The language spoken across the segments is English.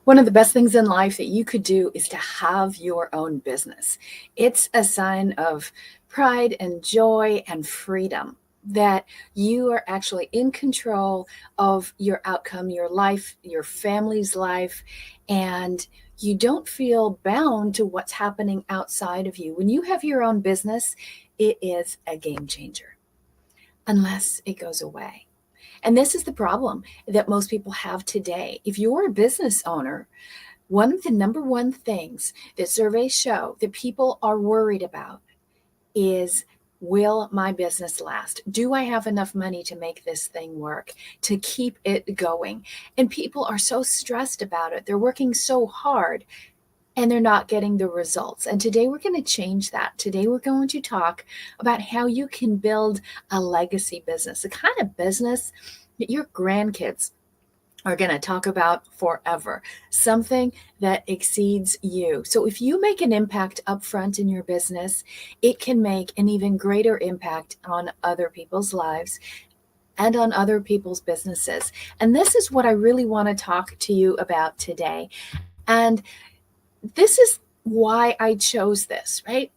One of the best things in life that you could do is to have your own business. It's a sign of pride and joy and freedom that you are actually in control of your outcome, your life, your family's life, and you don't feel bound to what's happening outside of you. When you have your own business, it is a game changer, unless it goes away. And this is the problem that most people have today. If you're a business owner, one of the number one things that surveys show that people are worried about is, will my business last? Do I have enough money to make this thing work, to keep it going? And people are so stressed about it. They're working so hard and they're not getting the results. And today we're going to change that. Today we're going to talk about how you can build a legacy business, the kind of business that your grandkids are going to talk about forever, something that exceeds you. So if you make an impact up front in your business, it can make an even greater impact on other people's lives and on other people's businesses. And this is what I really want to talk to you about today. And this is why I chose this, right?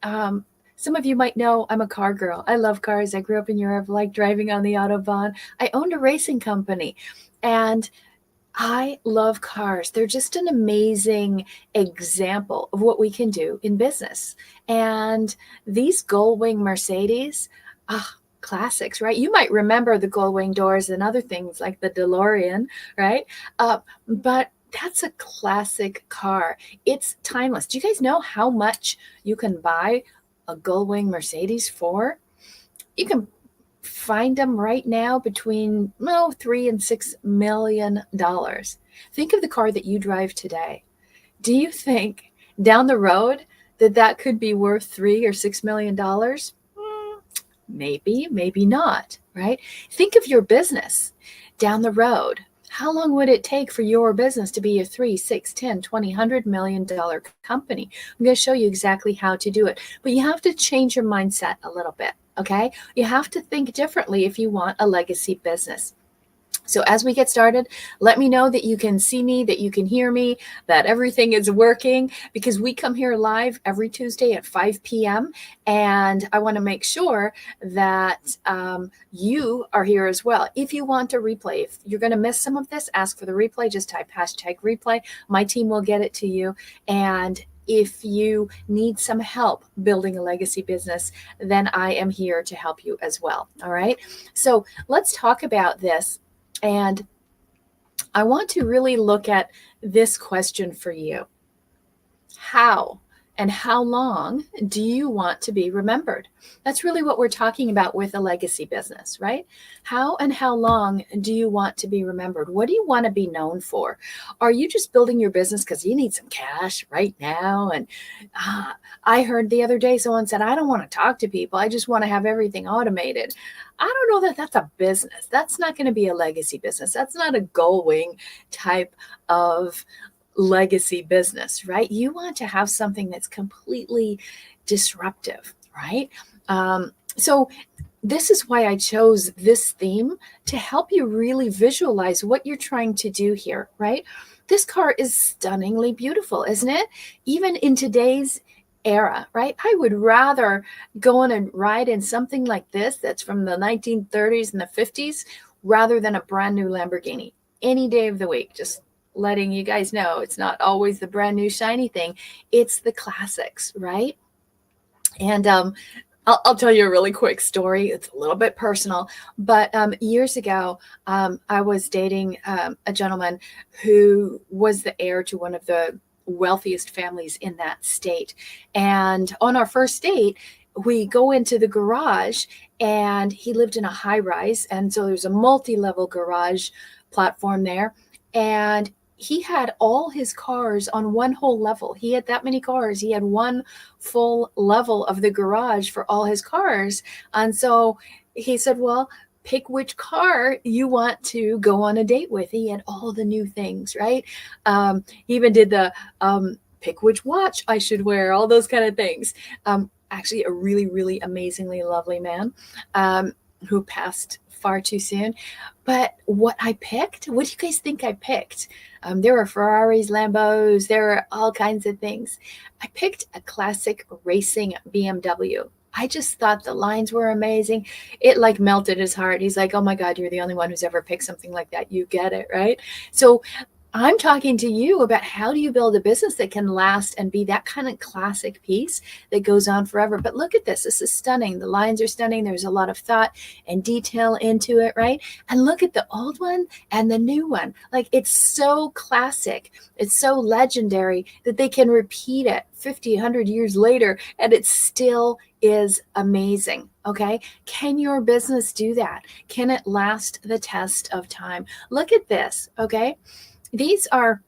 Some of you might know I'm a car girl. I love cars. I grew up in Europe, like driving on the Autobahn. I owned a racing company and I love cars. They're just an amazing example of what we can do in business. And these gull-wing Mercedes, classics, right? You might remember the gull-wing doors and other things like the DeLorean, right? But that's a classic car. It's timeless. Do you guys know how much you can buy a gull-wing Mercedes for? You can find them right now between $3 and $6 million. Think of the car that you drive today. Do you think down the road that could be worth $3 or $6 million? Maybe, maybe not, right? Think of your business down the road. How long would it take for your business to be a 3, 6, 10, 20, $100 million company? I'm going to show you exactly how to do it, but you have to change your mindset a little bit, okay? You have to think differently if you want a legacy business. So as we get started, let me know that you can see me, that you can hear me, that everything is working, because we come here live every Tuesday at 5 p.m. And I want to make sure that you are here as well. If you want a replay, if you're going to miss some of this, ask for the replay. Just type #replay. My team will get it to you. And if you need some help building a legacy business, then I am here to help you as well. All right. So let's talk about this. And I want to really look at this question for you. How and how long do you want to be remembered? That's really what we're talking about with a legacy business, right? How and how long do you want to be remembered? What do you want to be known for? Are you just building your business because you need some cash right now? And I heard the other day someone said, I don't want to talk to people. I just want to have everything automated. I don't know that that's a business. That's not going to be a legacy business. That's not a gull-wing type of legacy business, right? You want to have something that's completely disruptive, right? So this is why I chose this theme, to help you really visualize what you're trying to do here, right? This car is stunningly beautiful, isn't it? Even in today's era, right? I would rather go on a ride in something like this that's from the 1930s and the 50s rather than a brand new Lamborghini any day of the week. Just letting you guys know, it's not always the brand new shiny thing. It's the classics, right? And I'll tell you a really quick story. It's a little bit personal, but years ago, I was dating a gentleman who was the heir to one of the wealthiest families in that state. And on our first date, we go into the garage, and he lived in a high rise. And so there's a multi-level garage platform there. And he had all his cars on one whole level. He had that many cars. He had one full level of the garage for all his cars. And so he said, well, pick which car you want to go on a date with. He had all the new things, right? He even did the pick which watch I should wear, all those kind of things. Actually, a really, really amazingly lovely man. who passed far too soon. But what I picked, what do you guys think I picked? There were Ferraris, Lambos, there were all kinds of things. I picked a classic racing BMW. I just thought the lines were amazing. It like melted his heart. He's like, oh my God, you're the only one who's ever picked something like that. You get it, right? So I'm talking to you about how do you build a business that can last and be that kind of classic piece that goes on forever. But look at this. This is stunning. The lines are stunning. There's a lot of thought and detail into it, right? And look at the old one and the new one. Like, it's so classic. It's so legendary that they can repeat it 50, 100 years later, and it still is amazing. Okay. Can your business do that? Can it last the test of time? Look at this. Okay. These are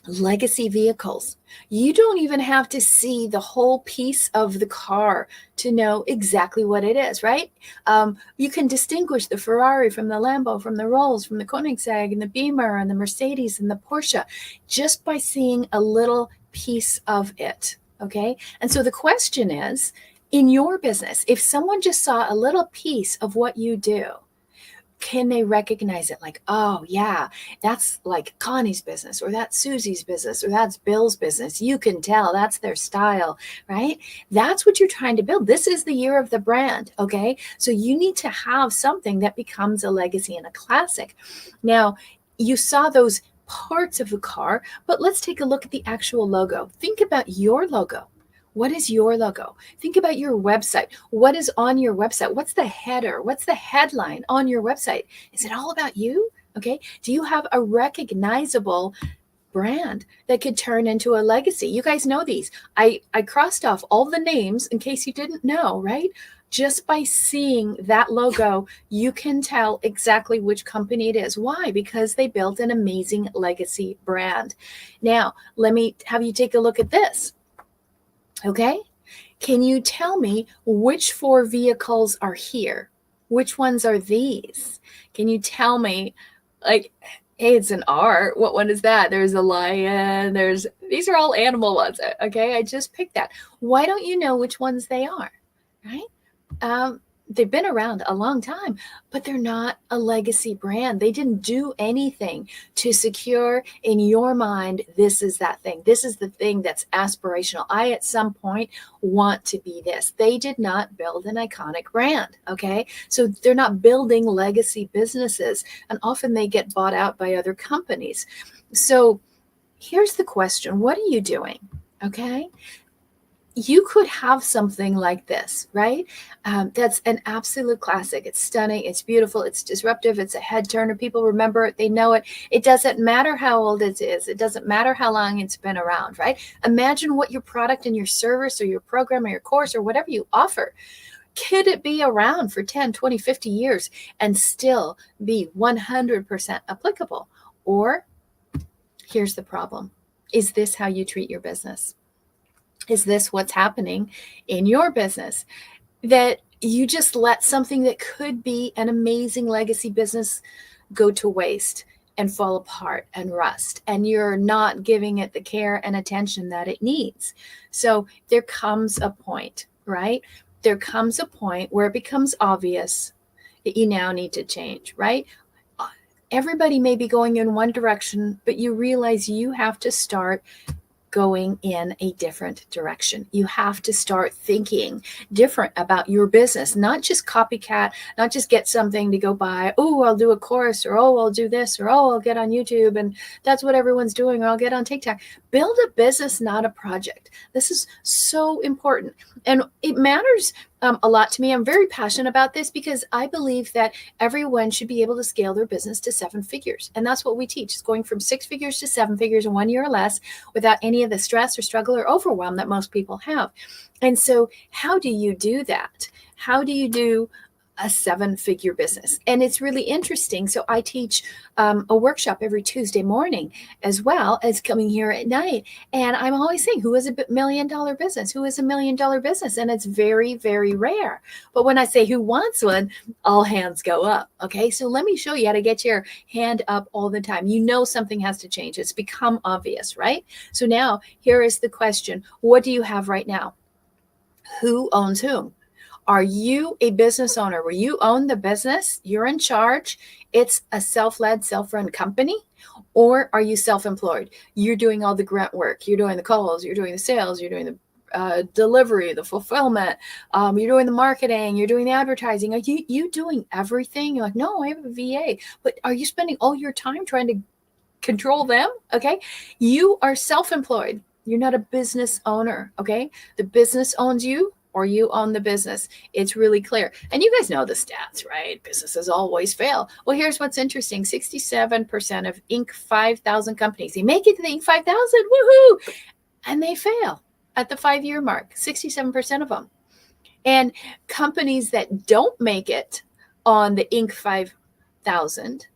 legacy vehicles. You don't even have to see the whole piece of the car to know exactly what it is, right? You can distinguish the Ferrari from the Lambo, from the Rolls, from the Koenigsegg and the Beamer and the Mercedes and the Porsche, just by seeing a little piece of it, okay? And so the question is, in your business, if someone just saw a little piece of what you do, can they recognize it? Like, oh yeah, that's like Connie's business, or that's Susie's business, or that's Bill's business. You can tell that's their style, right? That's what you're trying to build. This is the year of the brand. Okay. So you need to have something that becomes a legacy and a classic. Now, you saw those parts of the car, but let's take a look at the actual logo. Think about your logo. What is your logo? Think about your website. What is on your website? What's the header? What's the headline on your website? Is it all about you? Okay. Do you have a recognizable brand that could turn into a legacy? You guys know these. I crossed off all the names in case you didn't know, right? Just by seeing that logo, you can tell exactly which company it is. Why? Because they built an amazing legacy brand. Now, let me have you take a look at this. Okay. Can you tell me which 4 vehicles are here? Which ones are these? Can you tell me, like, hey, it's an R. What one is that? There's a lion. These are all animal ones. Okay. I just picked that. Why don't you know which ones they are? Right. They've been around a long time, but they're not a legacy brand. They didn't do anything to secure in your mind, this is that thing. This is the thing that's aspirational. I, at some point, want to be this. They did not build an iconic brand. Okay. So they're not building legacy businesses, and often they get bought out by other companies. So here's the question. What are you doing? Okay. You could have something like this, right? That's an absolute classic. It's stunning. It's beautiful. It's disruptive. It's a head turner. People remember it. They know it. It doesn't matter how old it is. It doesn't matter how long it's been around, right? Imagine what your product and your service or your program or your course or whatever you offer, could it be around for 10, 20, 50 years and still be 100% applicable? Or here's the problem. Is this how you treat your business? Is this what's happening in your business? That you just let something that could be an amazing legacy business go to waste and fall apart and rust, and you're not giving it the care and attention that it needs. So there comes a point, right? There comes a point where it becomes obvious that you now need to change, right? Everybody may be going in one direction, but you realize you have to start going in a different direction. You have to start thinking different about your business, not just copycat, not just get something to go buy. Oh, I'll do a course, or oh, I'll do this, or oh, I'll get on YouTube and that's what everyone's doing, or I'll get on TikTok. Build a business, not a project. This is so important. And it matters a lot to me. I'm very passionate about this because I believe that everyone should be able to scale their business to 7 figures. And that's what we teach. It's going from 6 figures to 7 figures in 1 year or less without any of the stress or struggle or overwhelm that most people have. And so how do you do that? How do you do a 7-figure business? And it's really interesting. So I teach a workshop every Tuesday morning, as well as coming here at night. And I'm always saying, who is a $1 million business? Who is $1 million business? And it's very, very rare. But when I say who wants one, all hands go up. Okay. So let me show you how to get your hand up all the time. You know, something has to change. It's become obvious, right? So now here is the question. What do you have right now? Who owns whom? Are you a business owner where you own the business, you're in charge, it's a self-led, self-run company? Or are you self-employed? You're doing all the grunt work. You're doing the calls, you're doing the sales, you're doing the delivery, the fulfillment, you're doing the marketing, you're doing the advertising. Are you doing everything? You're like, no, I have a VA. But are you spending all your time trying to control them? Okay. You are self-employed. You're not a business owner. Okay. The business owns you, or you own the business. It's really clear. And you guys know the stats, right? Businesses always fail. Well, here's what's interesting. 67% of Inc. 5,000 companies, they make it to the Inc. 5,000, woohoo, and they fail at the 5-year mark, 67% of them. And companies that don't make it on the Inc. 5,000,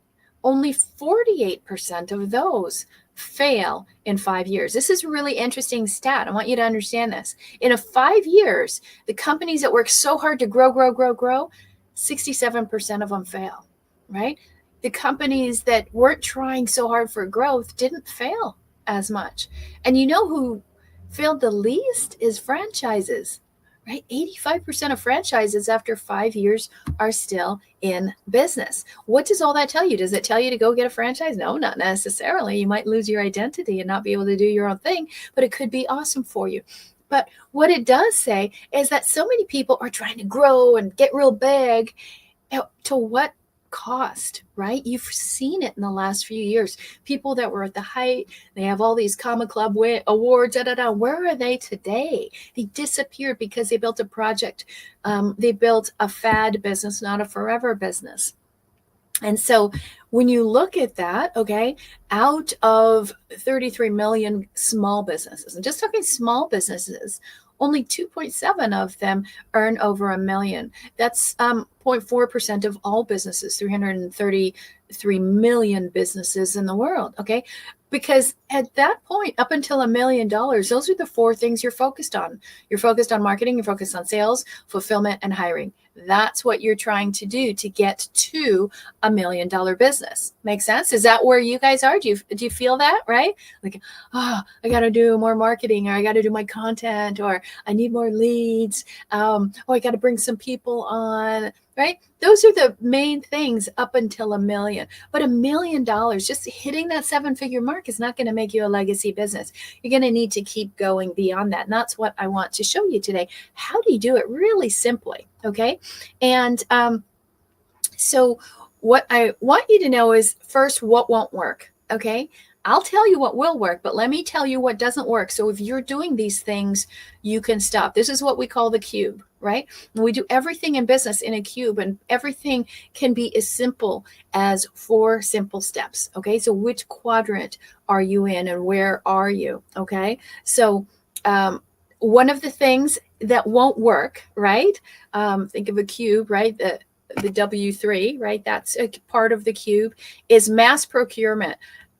only 48% of those fail in 5 years. This is a really interesting stat. I want you to understand this. In 5 years, the companies that work so hard to grow, 67% of them fail, right? The companies that weren't trying so hard for growth didn't fail as much. And you know who failed the least is franchises, right? 85% of franchises after 5 years are still in business. What does all that tell you? Does it tell you to go get a franchise? No, not necessarily. You might lose your identity and not be able to do your own thing, but it could be awesome for you. But what it does say is that so many people are trying to grow and get real big. To what cost, right? You've seen it in the last few years. People that were at the height, they have all these Comma Club awards, Where are they today? They disappeared because they built a project. They built a fad business, not a forever business. And so when you look at that, okay, out of 33 million small businesses, and just talking small businesses, only 2.7 of them earn over $1 million. That's 0.4% of all businesses, 333 million businesses in the world, okay? Because at that point, up until $1 million, those are the 4 things you're focused on. You're focused on marketing, you're focused on sales, fulfillment, and hiring. That's what you're trying to do to get to $1 million business. Make sense? Is that where you guys are? Do you feel that, right? Like, I got to do more marketing, or I got to do my content, or I need more leads. I got to bring some people on, right? Those are the main things up until $1 million. But $1 million, just hitting that 7-figure mark is not going to make you a legacy business. You're going to need to keep going beyond that. And that's what I want to show you today. How do you do it really simply? Okay. And so what I want you to know is, first, what won't work. Okay. I'll tell you what will work, but let me tell you what doesn't work. So if you're doing these things, you can stop. This is what we call the cube, right? And we do everything in business in a cube, and everything can be as simple as 4 simple steps. Okay. So which quadrant are you in, and where are you? Okay. So one of the things that won't work, right? Think of a cube, right? The W3, right? That's a part of the cube, is mass procurement.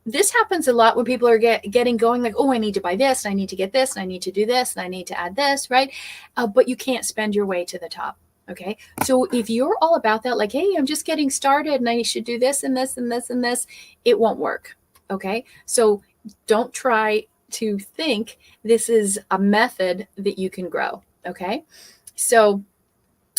This happens a lot when people are getting going, like, I need to buy this, and I need to get this, and I need to do this, and I need to add this, right? But you can't spend your way to the top. Okay. So if you're all about that, like, hey, I'm just getting started and I should do this and this and this and this, it won't work. Okay. So don't try to think this is a method that you can grow. Okay. So,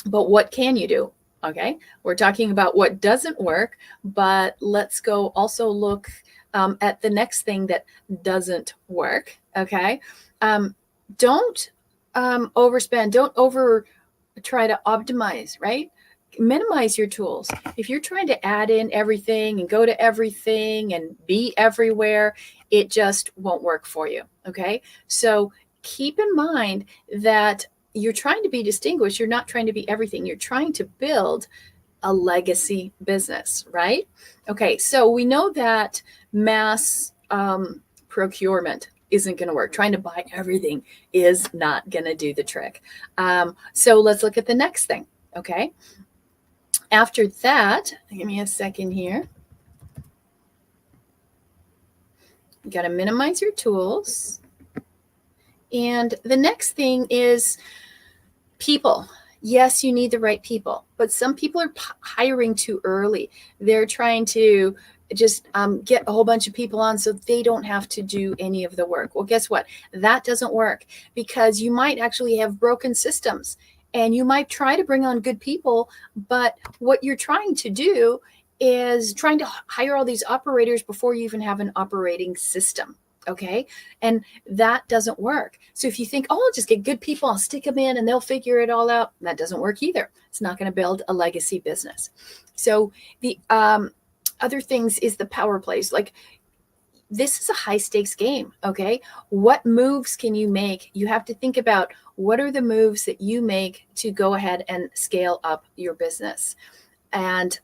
but what can you do? Okay. We're talking about what doesn't work, but let's go also look at the next thing that doesn't work. Okay. Don't overspend. Don't try to optimize, right? Minimize your tools. If you're trying to add in everything and go to everything and be everywhere, it just won't work for you. Okay. So keep in mind that you're trying to be distinguished. You're not trying to be everything. You're trying to build a legacy business, right? Okay, so we know that mass procurement isn't going to work. Trying to buy everything is not going to do the trick. So let's look at the next thing, okay? After that, give me a second here. You got to minimize your tools. And the next thing is people. Yes, you need the right people, but some people are hiring too early. They're trying to just get a whole bunch of people on so they don't have to do any of the work. Well, guess what? That doesn't work, because you might actually have broken systems. And you might try to bring on good people, but what you're trying to do is trying to hire all these operators before you even have an operating system. Okay. And that doesn't work. So if you think, oh, I'll just get good people, I'll stick them in and they'll figure it all out, that doesn't work either. It's not going to build a legacy business. So the other things is the power plays. Like, this is a high stakes game. Okay. What moves can you make? You have to think about what are the moves that you make to go ahead and scale up your business. And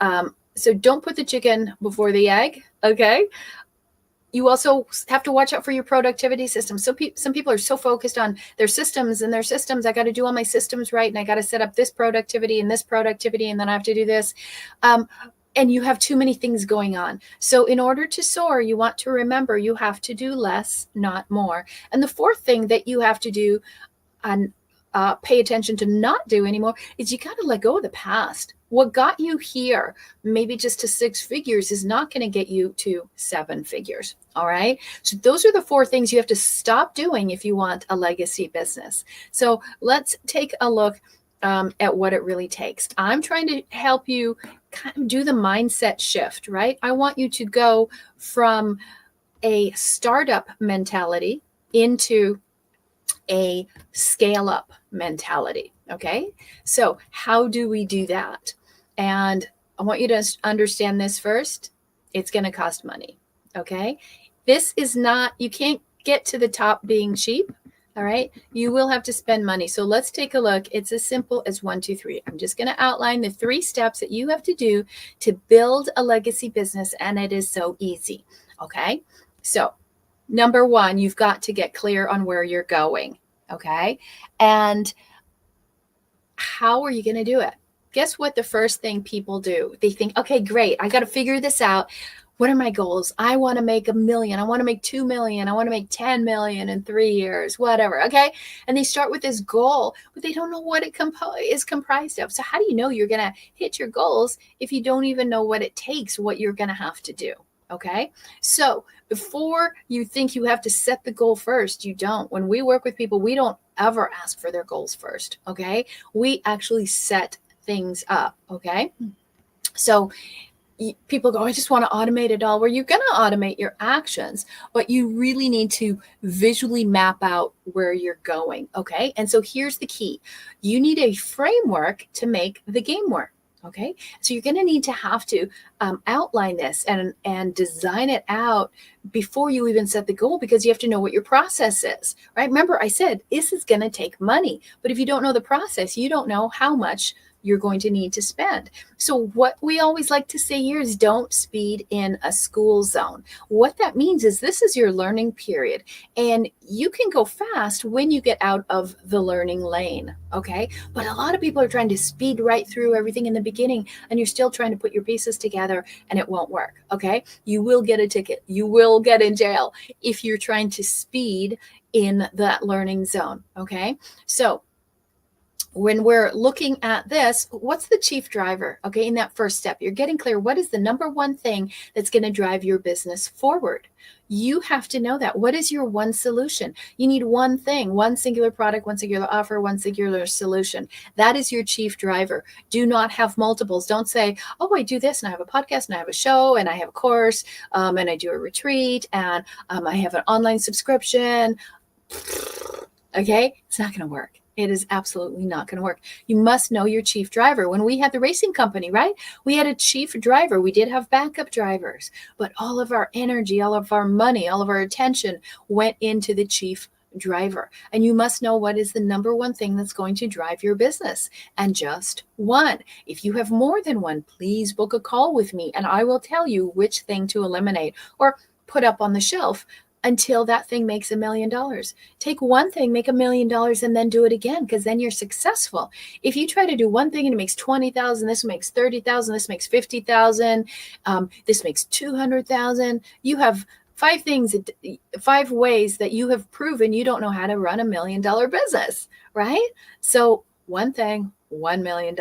so don't put the chicken before the egg. Okay. You also have to watch out for your productivity system. So some people are so focused on their systems. I got to do all my systems right. And I got to set up this productivity. And then I have to do this. And you have too many things going on. So in order to soar, you want to remember you have to do less, not more. And the fourth thing that you have to do and pay attention to not do anymore is you got to let go of the past. What got you here, maybe just to 6 figures, is not going to get you to 7 figures. All right. So those are the 4 things you have to stop doing if you want a legacy business. So let's take a look at what it really takes. I'm trying to help you kind of do the mindset shift, right? I want you to go from a startup mentality into a scale up mentality. Okay. So how do we do that? And I want you to understand this first. It's going to cost money. Okay. This is not, you can't get to the top being cheap. All right. You will have to spend money. So let's take a look. It's as simple as 1, 2, 3. I'm just going to outline the 3 steps that you have to do to build a legacy business. And it is so easy. Okay. So number 1, you've got to get clear on where you're going. Okay. And how are you going to do it? Guess what the first thing people do? They think, okay, great. I got to figure this out. What are my goals? I want to make $1 million. I want to make 2 million. I want to make 10 million in 3 years, whatever. Okay. And they start with this goal, but they don't know what it is comprised of. So how do you know you're going to hit your goals if you don't even know what it takes, what you're going to have to do? Okay. So before you think you have to set the goal first, you don't. When we work with people, we don't ever ask for their goals first. Okay. We actually set things up. Okay. So people go, I just want to automate it all. Well, you're going to automate your actions, but you really need to visually map out where you're going. Okay. And so here's the key. You need a framework to make the game work. Okay. So you're going to need to have to outline this and design it out before you even set the goal, because you have to know what your process is, right? Remember, I said this is going to take money, but if you don't know the process, you don't know how much you're going to need to spend. So what we always like to say here is don't speed in a school zone. What that means is this is your learning period, and you can go fast when you get out of the learning lane. Okay. But a lot of people are trying to speed right through everything in the beginning, and you're still trying to put your pieces together, and it won't work. Okay. You will get a ticket. You will get in jail if you're trying to speed in that learning zone. Okay. So when we're looking at this, what's the chief driver? Okay, in that first step, you're getting clear. What is the number one thing that's going to drive your business forward? You have to know that. What is your one solution? You need one thing, one singular product, one singular offer, one singular solution. That is your chief driver. Do not have multiples. Don't say, oh, I do this and I have a podcast and I have a show and I have a course and I do a retreat and I have an online subscription. Okay, it's not going to work. It is absolutely not going to work. You must know your chief driver. When we had the racing company, right? We had a chief driver. We did have backup drivers, but all of our energy, all of our money, all of our attention went into the chief driver. And you must know what is the number one thing that's going to drive your business, and just one. If you have more than one, please book a call with me and I will tell you which thing to eliminate or put up on the shelf until that thing makes $1 million. Take one thing, make $1 million, and then do it again, because then you're successful. If you try to do one thing and it makes 20,000, this makes 30,000, this makes 50,000, this makes 200,000, you have 5 ways that you have proven you don't know how to run $1 million business, right? So one thing, $1 million.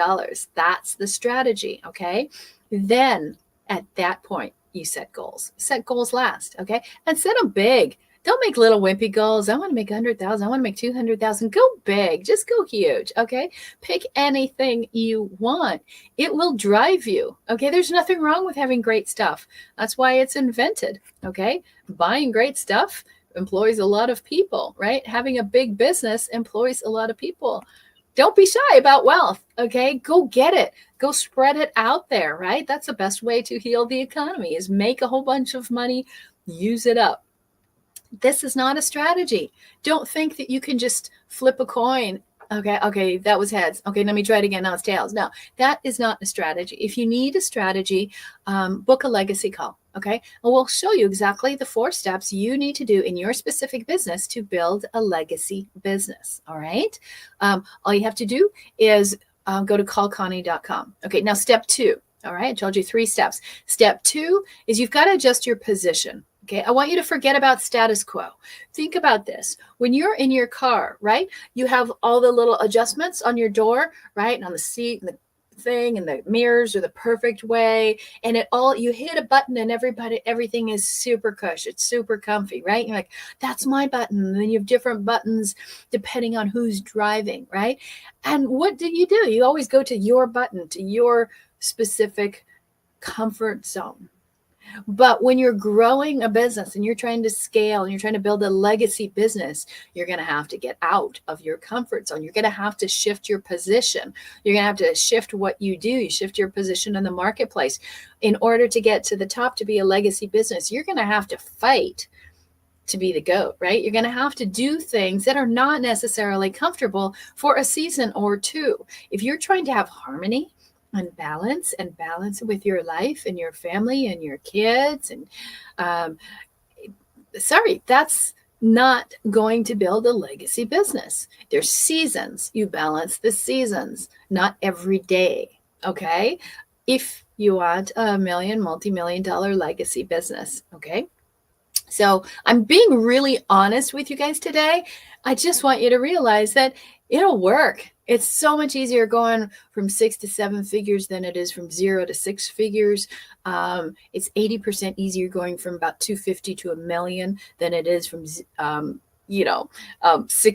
That's the strategy. Okay. Then at that point, you set goals. Set goals last, okay? And set them big. Don't make little wimpy goals. I want to make 100,000. I want to make 200,000. Go big. Just go huge. Okay. Pick anything you want. It will drive you. Okay. There's nothing wrong with having great stuff. That's why it's invented. Okay. Buying great stuff employs a lot of people, right? Having a big business employs a lot of people. Don't be shy about wealth. Okay. Go get it. Go spread it out there, right? That's the best way to heal the economy is make a whole bunch of money, use it up. This is not a strategy. Don't think that you can just flip a coin. Okay, that was heads. Okay, let me try it again. Now it's tails. No, that is not a strategy. If you need a strategy, book a legacy call. Okay, and we'll show you exactly the 4 steps you need to do in your specific business to build a legacy business. All right, all you have to do is go to callconnie.com. Okay, now step 2. All right, I told you 3 steps. Step 2 is you've got to adjust your position. Okay, I want you to forget about status quo. Think about this. When you're in your car, right, you have all the little adjustments on your door, right, and on the seat and the thing and the mirrors are the perfect way. And it all, you hit a button and everything is super cush. It's super comfy, right? You're like, that's my button. And then you have different buttons depending on who's driving, right? And what do? You always go to your button, to your specific comfort zone. But when you're growing a business and you're trying to scale and you're trying to build a legacy business, you're going to have to get out of your comfort zone. You're going to have to shift your position. You're going to have to shift what you do. You shift your position in the marketplace. In order to get to the top, to be a legacy business, you're going to have to fight to be the GOAT, right? You're going to have to do things that are not necessarily comfortable for a season or 2. If you're trying to have harmony, and balance with your life and your family and your kids. And that's not going to build a legacy business. There's seasons. You balance the seasons, not every day. Okay. If you want a multi-million dollar legacy business. Okay. So I'm being really honest with you guys today. I just want you to realize that it'll work. It's so much easier going from 6 to 7 figures than it is from 0 to 6 figures. It's 80% easier going from about 250 to $1 million than it is from 6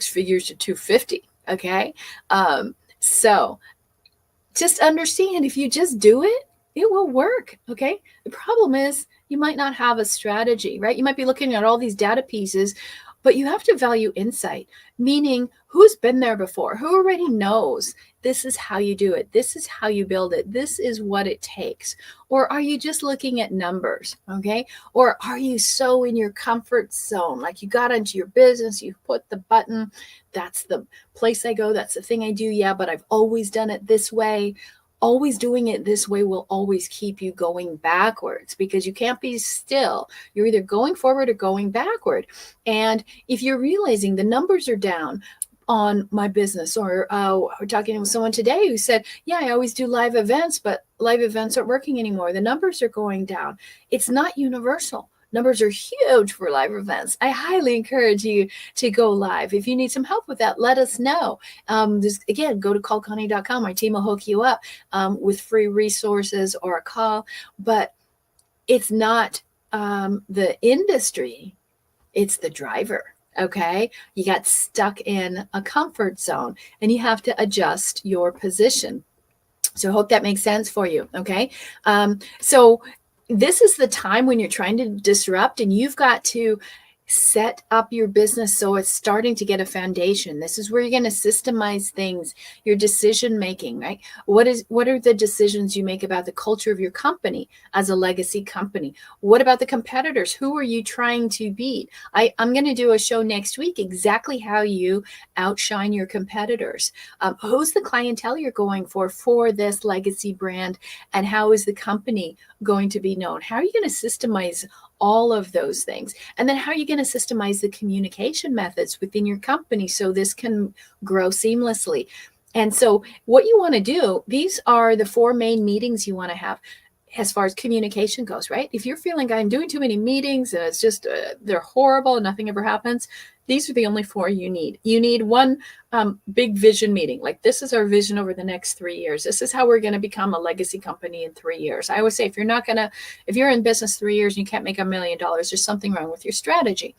figures to 250. Okay, so just understand, if you just do it, it will work. Okay, the problem is you might not have a strategy, right? You might be looking at all these data pieces, but you have to value insight, meaning who's been there before, who already knows this is how you do it, this is how you build it, this is what it takes. Or are you just looking at numbers, okay? Or are you so in your comfort zone, like you got into your business, you put the button, that's the place I go, that's the thing I do, yeah, but I've always done it this way. Always doing it this way will always keep you going backwards, because you can't be still. You're either going forward or going backward. And if you're realizing the numbers are down on my business, or we're talking with someone today who said, yeah, I always do live events, but live events aren't working anymore. The numbers are going down. It's not universal. Numbers are huge for live events. I highly encourage you to go live. If you need some help with that, let us know. Just again, go to callconnie.com. My team will hook you up with free resources or a call. But it's not the industry, it's the driver. Okay, you got stuck in a comfort zone and you have to adjust your position. So I hope that makes sense for you. Okay, so this is the time when you're trying to disrupt, and you've got to set up your business so it's starting to get a foundation. This is where you're going to systemize things, your decision making, right? What are the decisions you make about the culture of your company as a legacy company? What about the competitors? Who are you trying to beat? I'm going to do a show next week exactly how you outshine your competitors. Who's the clientele you're going for this legacy brand, and how is the company going to be known? How are you going to systemize all of those things? And then how are you going to systemize the communication methods within your company so this can grow seamlessly? And so what you want to do, these are the 4 main meetings you want to have as far as communication goes, right? If you're feeling I'm doing too many meetings and it's just, they're horrible and nothing ever happens, these are the only 4 you need. You need one big vision meeting. Like, this is our vision over the next 3 years. This is how we're going to become a legacy company in 3 years. I always say, if you're in business 3 years and you can't make $1 million, there's something wrong with your strategy.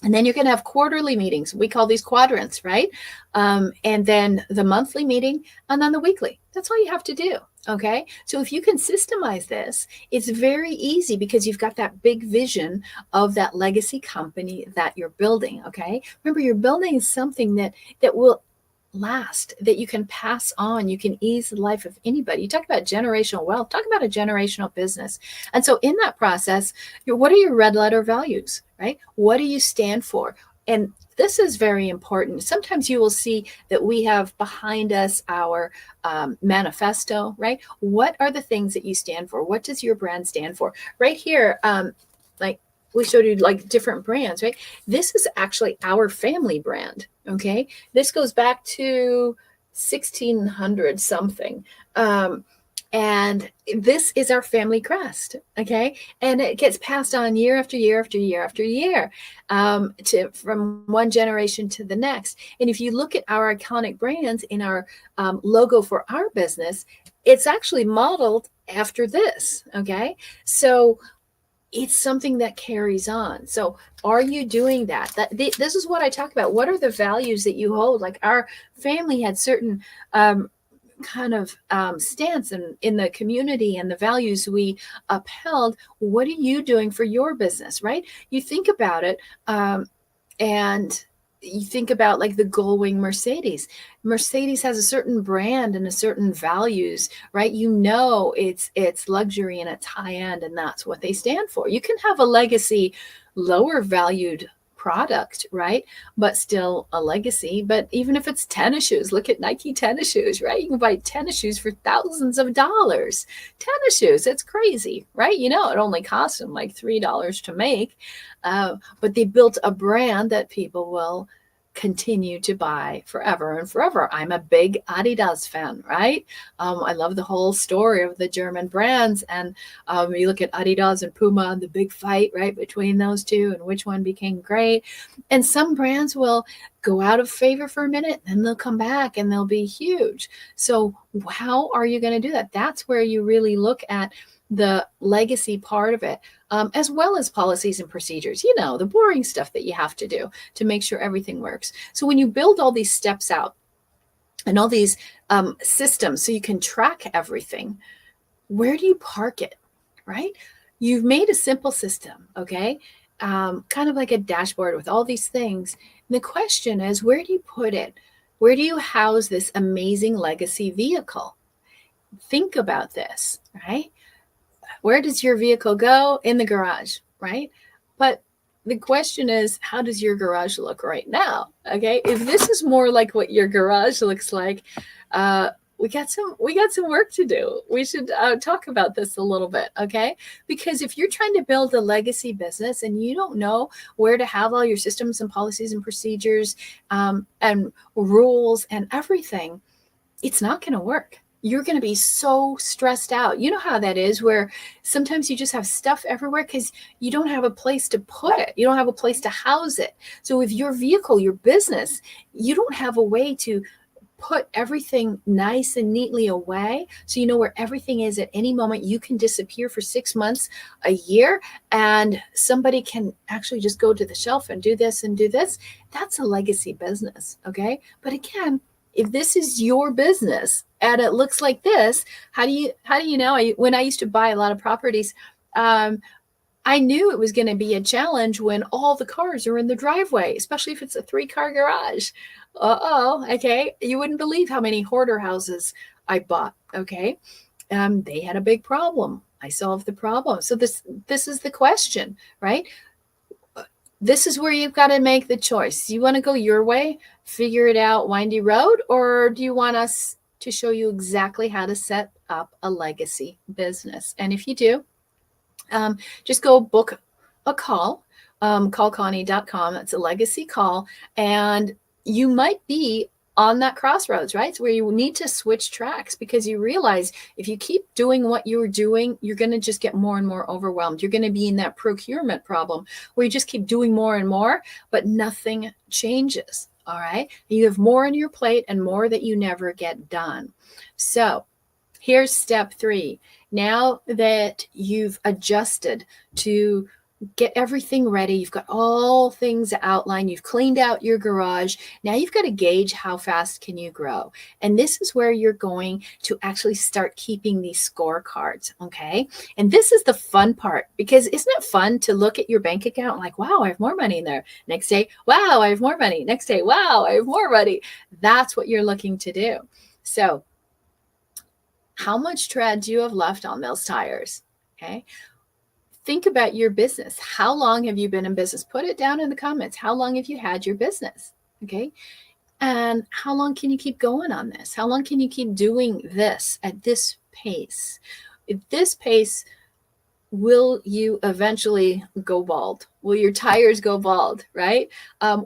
And then you're going to have quarterly meetings. We call these quadrants, right? And then the monthly meeting and then the weekly. That's all you have to do. Okay. So if you can systemize this, it's very easy because you've got that big vision of that legacy company that you're building. Okay. Remember, you're building something that will last, that you can pass on. You can ease the life of anybody. You talk about generational wealth, talk about a generational business. And so in that process, what are your red letter values, right? What do you stand for? And this is very important. Sometimes you will see that we have behind us our manifesto, right? What are the things that you stand for? What does your brand stand for? Right here, like we showed you like different brands, right? This is actually our family brand. Okay. This goes back to 1600 something. And this is our family crest. Okay. And it gets passed on year after year after year after year, from one generation to the next. And if you look at our iconic brands in our logo for our business, it's actually modeled after this. Okay. So it's something that carries on. So are you doing that? This is what I talk about. What are the values that you hold? Like our family had certain kind of stance in the community and the values we upheld. What are you doing for your business, right? You think about it, and you think about like the Gullwing Mercedes. Mercedes has a certain brand and a certain values, right? You know, it's luxury and it's high end, and that's what they stand for. You can have a legacy, lower valued product, right? But still a legacy. But even if it's tennis shoes, look at Nike tennis shoes, right? You can buy tennis shoes for thousands of dollars. Tennis shoes, it's crazy, right? You know, it only costs them like $3 to make. But they built a brand that people will continue to buy forever and forever. I'm a big Adidas fan, right? I love the whole story of the German brands. And you look at Adidas and Puma and the big fight, right, between those two and which one became great. And some brands will go out of favor for a minute, then they'll come back and they'll be huge. So how are you going to do that? That's where you really look at the legacy part of it, as well as policies and procedures, you know, the boring stuff that you have to do to make sure everything works. So when you build all these steps out and all these systems so you can track everything, where do you park it, right? You've made a simple system, okay? Kind of like a dashboard with all these things. And the question is, where do you put it? Where do you house this amazing legacy vehicle? Think about this, right? Where does your vehicle go? In the garage, right? But the question is, how does your garage look right now? Okay. If this is more like what your garage looks like, we got some work to do. We should talk about this a little bit. Okay. Because if you're trying to build a legacy business and you don't know where to have all your systems and policies and procedures, and rules and everything, it's not going to work. You're going to be so stressed out. You know how that is, where sometimes you just have stuff everywhere because you don't have a place to put it. You don't have a place to house it. So with your vehicle, your business, you don't have a way to put everything nice and neatly away. So you know where everything is at any moment. You can disappear for 6 months, a year, and somebody can actually just go to the shelf and do this and do this. That's a legacy business. Okay. But again, if this is your business and it looks like this, how do you know? When I used to buy a lot of properties, I knew it was going to be a challenge when all the cars are in the driveway, especially if it's a 3-car garage. Okay. You wouldn't believe how many hoarder houses I bought. Okay. They had a big problem. I solved the problem. So this is the question, right? This is where you've got to make the choice. You want to go your way, figure it out, windy road, or do you want us to show you exactly how to set up a legacy business? And if you do, just go book a call, callconnie.com. That's a legacy call. And you might be on that crossroads, right? It's where you need to switch tracks because you realize if you keep doing what you're doing, you're going to just get more and more overwhelmed. You're going to be in that procurement problem where you just keep doing more and more, but nothing changes. All right. You have more on your plate and more that you never get done. So here's step 3. Now that you've adjusted to get everything ready. You've got all things outlined. You've cleaned out your garage. Now you've got to gauge how fast can you grow. And this is where you're going to actually start keeping these scorecards. Okay. And this is the fun part, because isn't it fun to look at your bank account like, wow, I have more money in there. Next day, wow, I have more money. Next day, wow, I have more money. That's what you're looking to do. So how much tread do you have left on those tires? Okay. Think about your business. How long have you been in business? Put it down in the comments. How long have you had your business? Okay. And how long can you keep going on this? How long can you keep doing this at this pace? At this pace, will you eventually go bald? Will your tires go bald, right?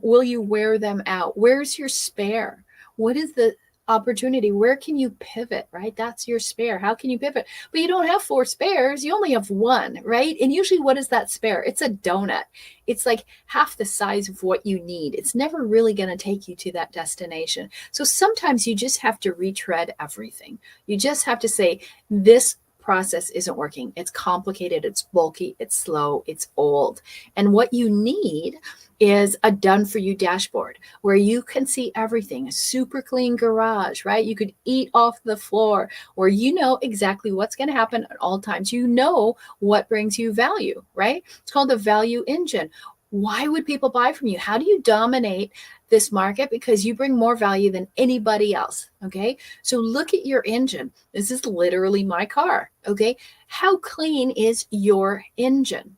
Will you wear them out? Where's your spare? What is the opportunity? Where can you pivot, right? That's your spare. How can you pivot? But you don't have 4 spares. You only have 1, right? And usually what is that spare? It's a donut. It's like half the size of what you need. It's never really going to take you to that destination. So sometimes you just have to retread everything. You just have to say, this process isn't working. It's complicated, it's bulky, it's slow, it's old. And what you need is a done for you dashboard where you can see everything, a super clean garage, right? You could eat off the floor, where you know exactly what's going to happen at all times. You know what brings you value, right? It's called the value engine. Why would people buy from you? How do you dominate this market? Because you bring more value than anybody else. Okay. So look at your engine. This is literally my car. Okay. How clean is your engine?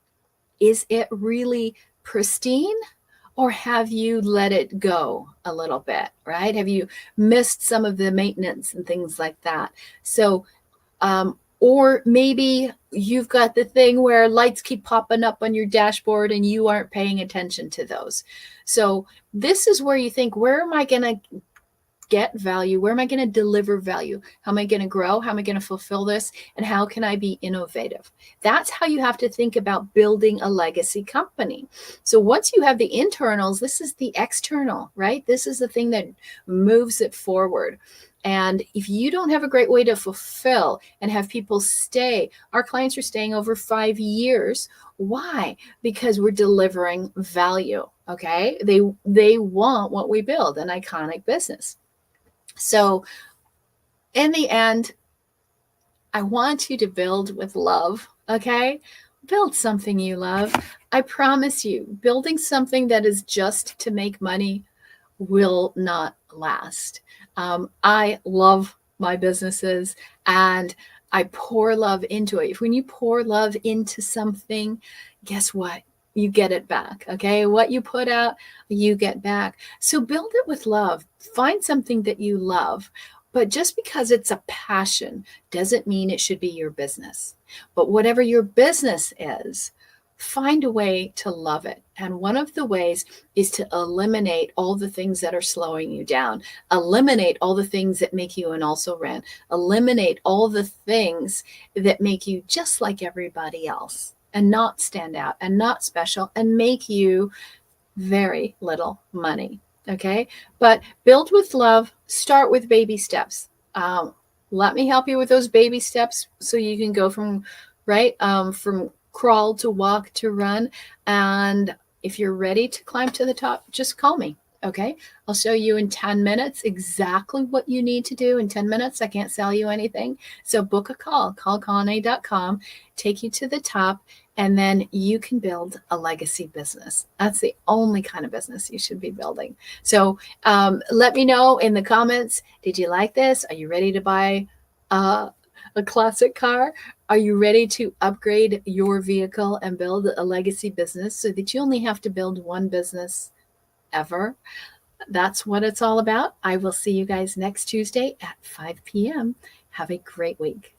Is it really pristine, or have you let it go a little bit, right? Have you missed some of the maintenance and things like that? So, or maybe you've got the thing where lights keep popping up on your dashboard and you aren't paying attention to those. So this is where you think, where am I going to get value? Where am I going to deliver value? How am I going to grow? How am I going to fulfill this? And how can I be innovative? That's how you have to think about building a legacy company. So once you have the internals, this is the external, right? This is the thing that moves it forward. And if you don't have a great way to fulfill and have people stay, our clients are staying over 5 years. Why? Because we're delivering value. Okay. They want what we build, an iconic business. So in the end, I want you to build with love. Okay. Build something you love. I promise you, building something that is just to make money will not last. I love my businesses and I pour love into it. When you pour love into something, guess what? You get it back. Okay. What you put out, you get back. So build it with love. Find something that you love. But just because it's a passion doesn't mean it should be your business. But whatever your business is, find a way to love it. And one of the ways is to eliminate all the things that are slowing you down. Eliminate all the things that make you an also ran. Eliminate all the things that make you just like everybody else and not stand out and not special and make you very little money. Okay. But build with love, start with baby steps. Let me help you with those baby steps so you can go from from crawl to walk to run. And if you're ready to climb to the top, just call me. Okay. I'll show you in 10 minutes exactly what you need to do in 10 minutes. I can't sell you anything. So book a call, callconnie.com, take you to the top, and then you can build a legacy business. That's the only kind of business you should be building. So let me know in the comments, did you like this? Are you ready to buy a classic car? Are you ready to upgrade your vehicle and build a legacy business so that you only have to build one business ever? That's what it's all about. I will see you guys next Tuesday at 5 p.m. Have a great week.